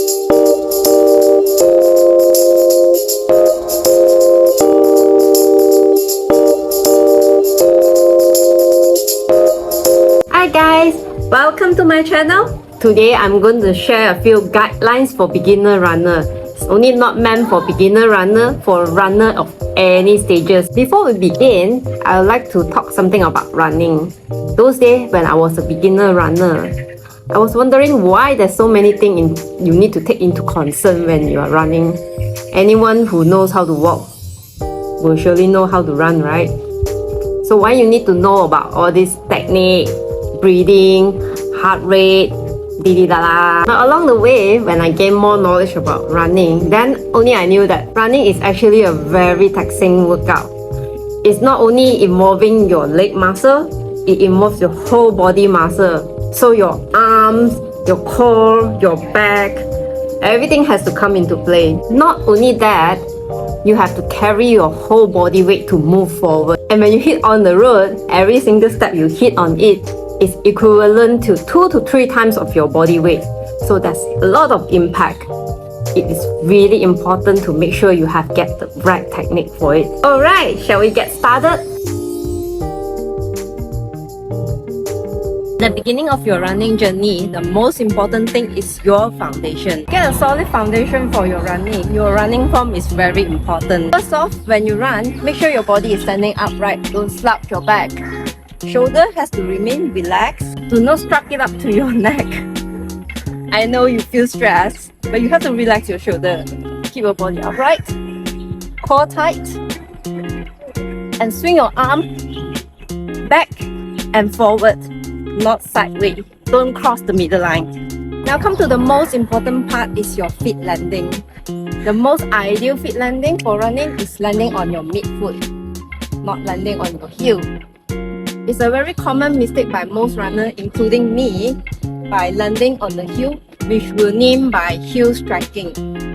Hi guys, welcome to my channel. Today I'm going to share a few guidelines for beginner runner. It's only not meant for beginner runner, for runner of any stages. Before we begin, I would like to talk something about running. Those days when I was a beginner runner, I was wondering why there's so many things you need to take into concern when you are running. Anyone who knows how to walk will surely know how to run, right? So why you need to know about all this technique, breathing, heart rate, didi-da-da. Now along the way, when I gained more knowledge about running, then only I knew that running is actually a very taxing workout. It's not only involving your leg muscle, it involves your whole body muscle. So your arms, your core, your back, everything has to come into play. Not only that, you have to carry your whole body weight to move forward. And when you hit on the road, every single step you hit on it is equivalent to 2 to 3 times of your body weight. So that's a lot of impact. It is really important to make sure you get the right technique for it. Alright, shall we get started? The beginning of your running journey, the most important thing is your foundation. Get a solid foundation for your running. Your running form is very important. First off, when you run, make sure your body is standing upright. Don't slouch your back. Shoulder has to remain relaxed. Do not strap it up to your neck. I know you feel stressed, but you have to relax your shoulder. Keep your body upright, core tight, and swing your arm back and forward, not sideways. Don't cross the middle line. Now come to the most important part, is your feet landing. The most ideal feet landing for running is landing on your midfoot, not landing on your heel. It's a very common mistake by most runners, including me, by landing on the heel, which we'll name by heel striking.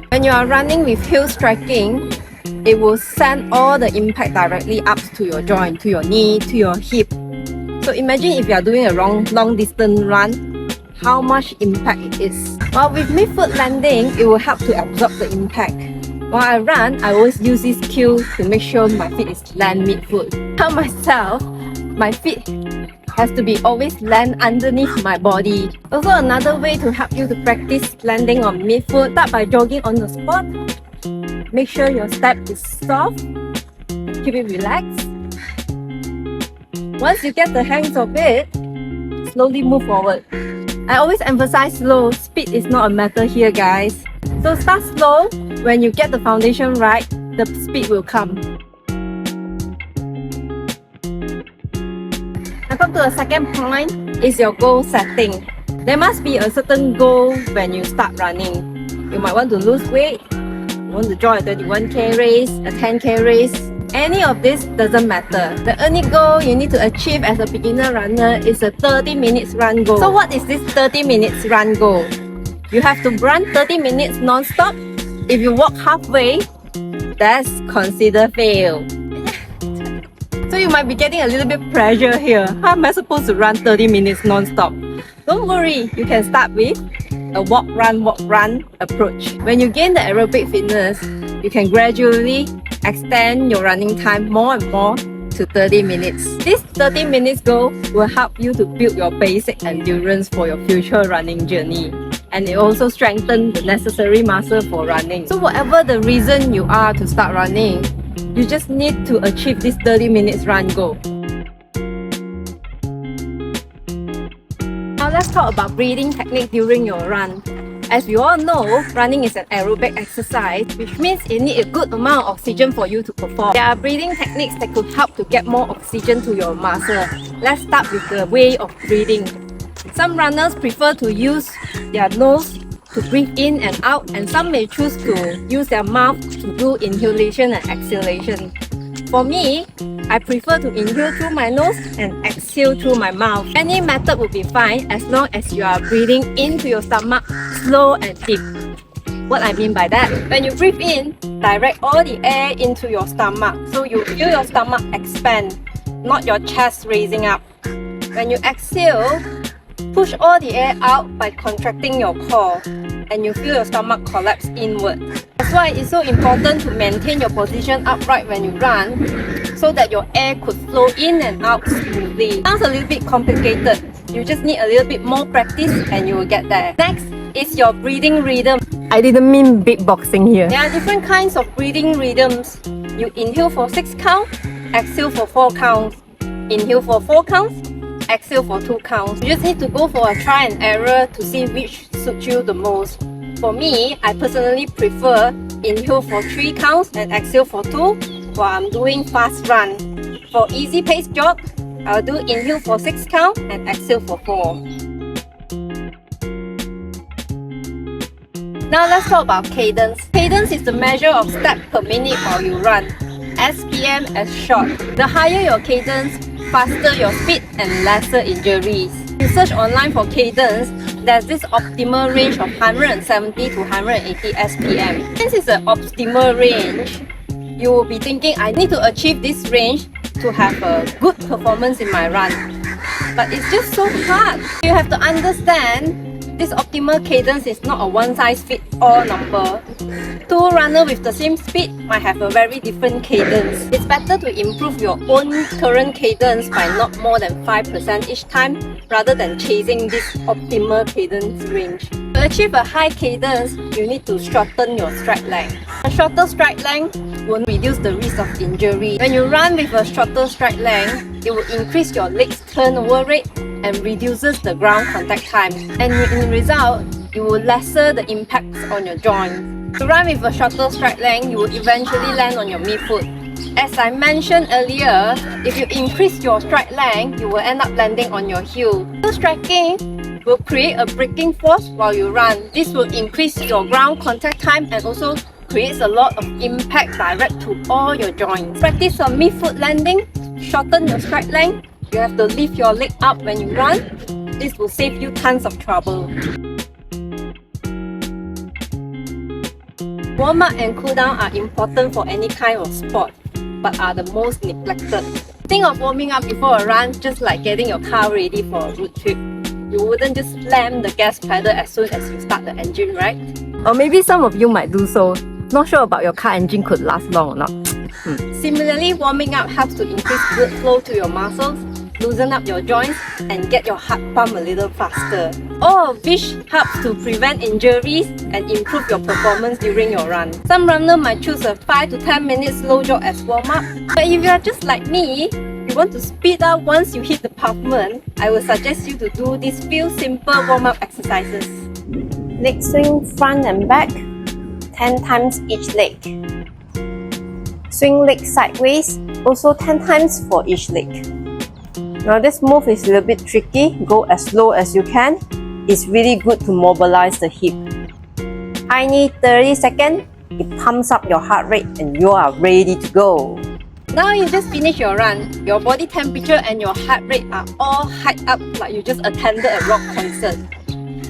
When you are running with heel striking, it will send all the impact directly up to your joint, to your knee, to your hip. So imagine if you are doing a long distance run, how much impact it is. While with midfoot landing, it will help to absorb the impact. While I run, I always use this cue to make sure my feet is land midfoot. Tell myself, my feet has to be always land underneath my body. Also, another way to help you to practice landing on midfoot, start by jogging on the spot. Make sure your step is soft. Keep it relaxed. Once you get the hang of it, slowly move forward. I always emphasize slow. Speed is not a matter here, guys. So start slow. When you get the foundation right, the speed will come. Now come to the second point, is your goal setting. There must be a certain goal when you start running. You might want to lose weight, you want to join a 21k race, a 10k race. Any of this doesn't matter. The only goal you need to achieve as a beginner runner is a 30 minutes run goal. So what is this 30 minutes run goal? You have to run 30 minutes non-stop. If you walk halfway, that's considered fail. So you might be getting a little bit pressure here. How am I supposed to run 30 minutes non-stop? Don't worry, you can start with a walk, run approach. When you gain the aerobic fitness, you can gradually extend your running time more and more to 30 minutes. This 30 minutes goal will help you to build your basic endurance for your future running journey. And it also strengthens the necessary muscle for running. So whatever the reason you are to start running, you just need to achieve this 30 minutes run goal. Now let's talk about breathing technique during your run. As we all know, running is an aerobic exercise, which means it needs a good amount of oxygen for you to perform. There are breathing techniques that could help to get more oxygen to your muscle. Let's start with the way of breathing. Some runners prefer to use their nose to breathe in and out, and some may choose to use their mouth to do inhalation and exhalation. For me, I prefer to inhale through my nose and exhale through my mouth. Any method will be fine as long as you are breathing into your stomach slow and deep. What I mean by that, when you breathe in, direct all the air into your stomach. So you feel your stomach expand, not your chest raising up. When you exhale, Push all the air out by contracting your core, and you feel your stomach collapse inward. That's why it's so important to maintain your position upright when you run, so that your air could flow in and out smoothly. Sounds a little bit complicated. You just need a little bit more practice and you will get there. Next is your breathing rhythm. I didn't mean beatboxing here. There are different kinds of breathing rhythms. You inhale for 6 counts, exhale for 4 counts. Inhale for 4 counts, exhale for 2 counts. You just need to go for a try and error to see which suits you the most. For me, I personally prefer inhale for 3 counts and exhale for 2 while I'm doing fast run. For easy pace jog, I'll do inhale for 6 counts and exhale for 4. Now let's talk about cadence. Cadence is the measure of steps per minute while you run. SPM as short. The higher your cadence, faster your speed and lesser injuries. If you search online for cadence, there's this optimal range of 170 to 180 SPM. Since it's an optimal range, you will be thinking, I need to achieve this range to have a good performance in my run. But it's just so hard. You have to understand this optimal cadence is not a one-size-fits-all number. Two runners with the same speed might have a very different cadence. It's better to improve your own current cadence by not more than 5% each time rather than chasing this optimal cadence range. To achieve a high cadence, you need to shorten your stride length. A shorter stride length will reduce the risk of injury. When you run with a shorter stride length, it will increase your legs turnover rate and reduces the ground contact time. And in result, you will lessen the impacts on your joints. To run with a shorter stride length, you will eventually land on your midfoot. As I mentioned earlier, if you increase your stride length, you will end up landing on your heel. So striking will create a braking force while you run. This will increase your ground contact time and also creates a lot of impact direct to all your joints. Practice on midfoot landing, shorten your stride length. You have to lift your leg up when you run. This will save you tons of trouble. Warm-up and cool-down are important for any kind of sport, but are the most neglected. Think of warming up before a run just like getting your car ready for a road trip. You wouldn't just slam the gas pedal as soon as you start the engine, right? Or maybe some of you might do so. Not sure about your car engine could last long or not. Similarly, warming up helps to increase blood flow to your muscles, loosen up your joints and get your heart pump a little faster. All of which helps to prevent injuries and improve your performance during your run. Some runners might choose a 5 to 10 minute slow jog as warm-up. But if you are just like me, you want to speed up once you hit the pavement, I will suggest you to do these few simple warm-up exercises. Leg swing front and back, 10 times each leg. Swing leg sideways, also 10 times for each leg. Now this move is a little bit tricky. Go as slow as you can. It's really good to mobilize the hip. High knee 30 seconds. It pumps up your heart rate and you are ready to go. Now you just finished your run. Your body temperature and your heart rate are all hyped up like you just attended a rock concert.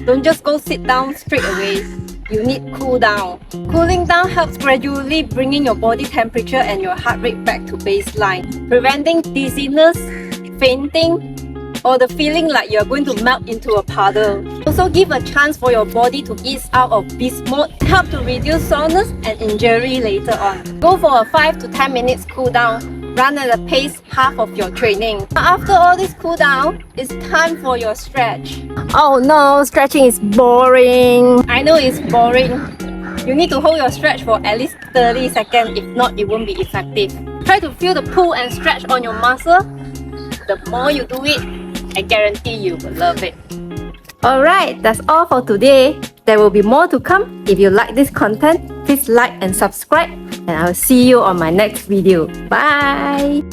Don't just go sit down straight away. You need cool down. Cooling down helps gradually bringing your body temperature and your heart rate back to baseline, preventing dizziness, fainting, or the feeling like you're going to melt into a puddle. Also give a chance for your body to ease out of beast mode, help to reduce soreness and injury later on. Go for a 5 to 10 minutes cool down. Run at a pace half of your training. After all this cool down, it's time for your stretch. Oh no, stretching is boring. I know it's boring. You need to hold your stretch for at least 30 seconds, if not it won't be effective. Try to feel the pull and stretch on your muscle. The more you do it, I guarantee you will love it. Alright, that's all for today. There will be more to come. If you like this content, please like and subscribe. And I'll see you on my next video. Bye!